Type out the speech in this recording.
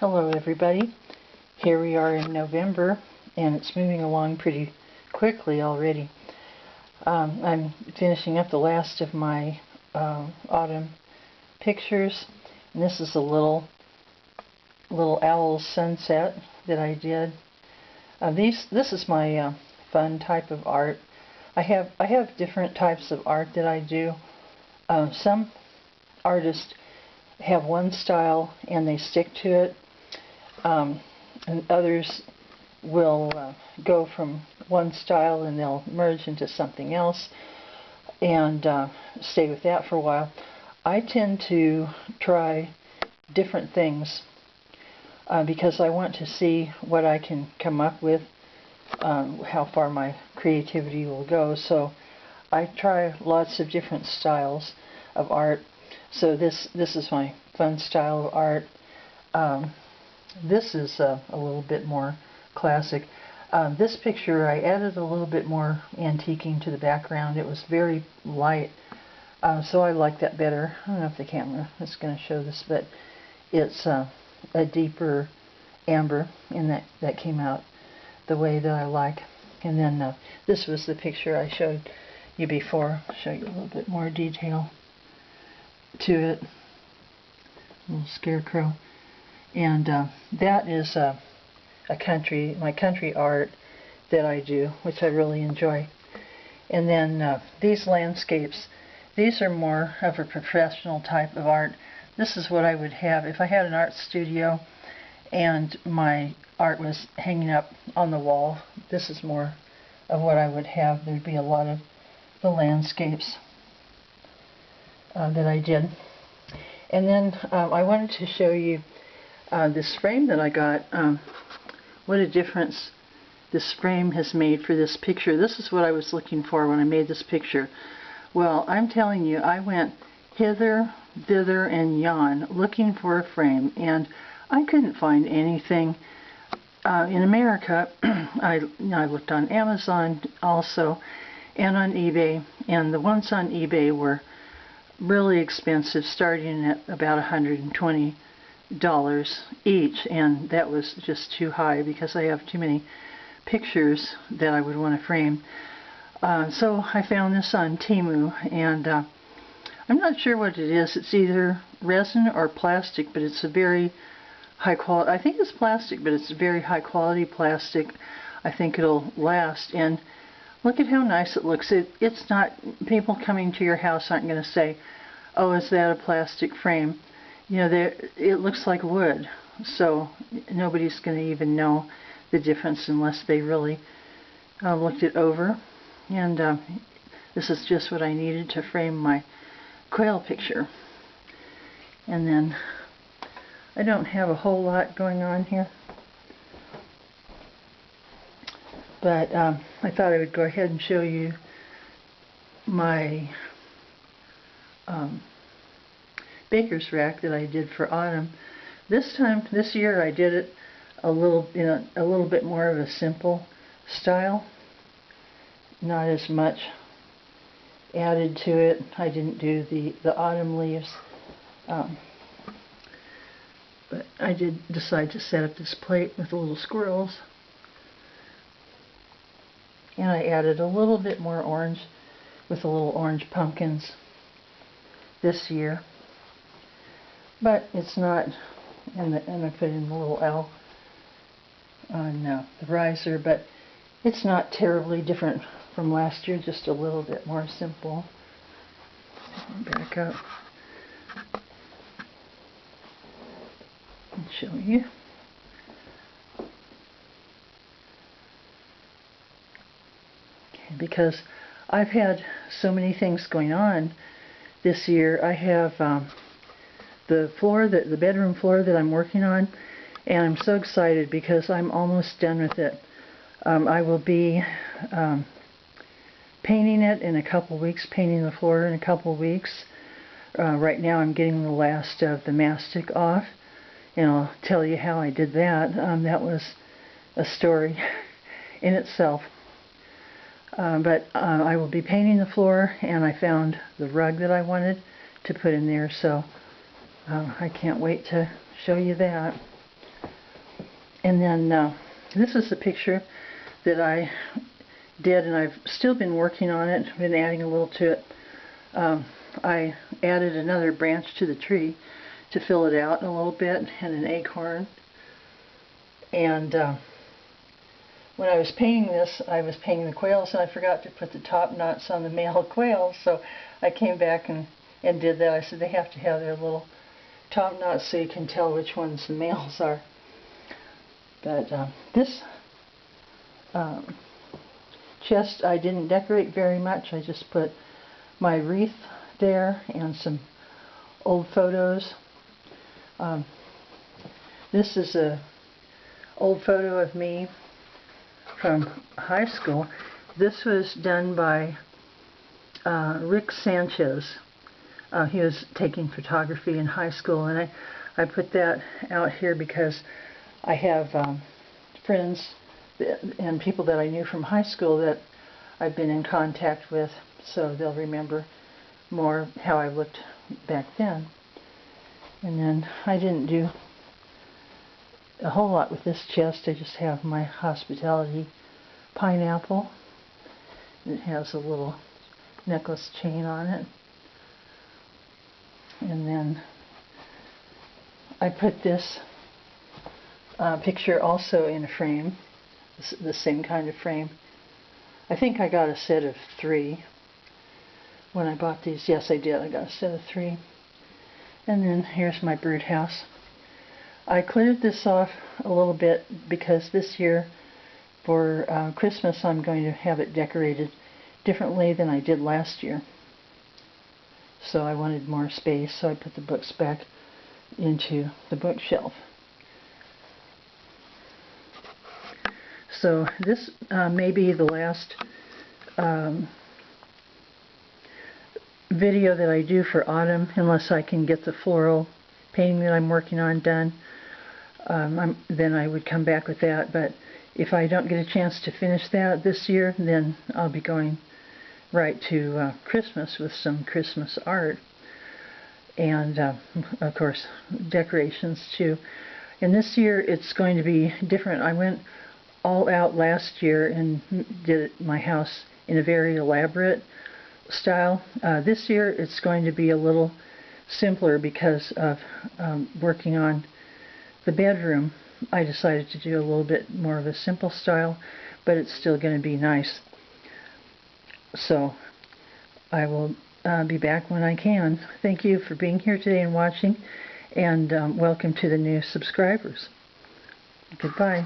Hello everybody. Here we are in November and it's moving along pretty quickly already. I'm finishing up the last of my autumn pictures, and this is a little owl sunset that I did. This is my fun type of art. I have different types of art that I do. Some artists have one style and they stick to it, and others will go from one style and they'll merge into something else and stay with that for a while. I tend to try different things because I want to see what I can come up with, how far my creativity will go. So I try lots of different styles of art. So this is my fun style of art. This is a little bit more classic. This picture I added a little bit more antiquing to the background. It was very light, so I like that better. I don't know if the camera is going to show this, but it's a deeper amber, and that came out the way that I like. And then this was the picture I showed you before. I'll show you a little bit more detail to it. A little scarecrow. And that is my country art that I do, which I really enjoy. And then these landscapes, these are more of a professional type of art. This is what I would have if I had an art studio and my art was hanging up on the wall. This is more of what I would have. There'd be a lot of the landscapes that I did. And then I wanted to show you this frame that I got. What a difference this frame has made for this picture. This is what I was looking for when I made this picture. Well, I'm telling you, I went hither, thither, and yon looking for a frame, and I couldn't find anything in America. I looked on Amazon also, and on eBay, and the ones on eBay were really expensive, starting at about $120 each, and that was just too high because I have too many pictures that I would want to frame. So I found this on Temu, and I'm not sure what it is. It's either resin or plastic, but it's a very high quality. I think it's plastic, but it's a very high quality plastic. I think it'll last. And look at how nice it looks. It's not, people coming to your house aren't going to say, oh, is that a plastic frame? You know, it looks like wood. So nobody's going to even know the difference unless they really looked it over. And this is just what I needed to frame my quail picture. And then I don't have a whole lot going on here, but I thought I would go ahead and show you my baker's rack that I did for autumn. This year I did it a little bit more of a simple style, not as much added to it. I didn't do the autumn leaves, but I did decide to set up this plate with little squirrels, and I added a little bit more orange with the little orange pumpkins this year, but it's not, and I put in a little L on the riser, but it's not terribly different from last year, just a little bit more simple. Back up and show you. Okay, because I've had so many things going on this year. I have the floor, the bedroom floor that I'm working on, and I'm so excited because I'm almost done with it. I will be painting it in a couple weeks, painting the floor in a couple weeks. Right now I'm getting the last of the mastic off, and I'll tell you how I did that. That was a story in itself. But I will be painting the floor, and I found the rug that I wanted to put in there, so I can't wait to show you that. And then this is the picture that I did, and I've still been working on it, been adding a little to it. I added another branch to the tree to fill it out a little bit, and an acorn. And when I was painting this, I was painting the quails, and I forgot to put the top knots on the male quails, so I came back and did that. I said they have to have their little top knots so you can tell which ones the males are. But this chest I didn't decorate very much. I just put my wreath there and some old photos. This is a old photo of me from high school. This was done by Rick Sanchez. He was taking photography in high school, and I put that out here because I have friends and people that I knew from high school that I've been in contact with, so they'll remember more how I looked back then. And then I didn't do a whole lot with this chest. I just have my hospitality pineapple. It has a little necklace chain on it. And then I put this picture also in a frame, the same kind of frame. I think I got a set of 3 when I bought these. Yes, I did. I got a set of 3. And then here's my brood house. I cleared this off a little bit because this year for Christmas I'm going to have it decorated differently than I did last year. So I wanted more space, so I put the books back into the bookshelf. So this may be the last video that I do for autumn, unless I can get the floral painting that I'm working on done. Then I would come back with that, but if I don't get a chance to finish that this year, then I'll be going right to Christmas with some Christmas art, and of course decorations too. And this year it's going to be different. I went all out last year and did my house in a very elaborate style. This year it's going to be a little simpler because of working on the bedroom. I decided to do a little bit more of a simple style, but it's still going to be nice. So I will be back when I can. Thank you for being here today and watching, and welcome to the new subscribers. Goodbye.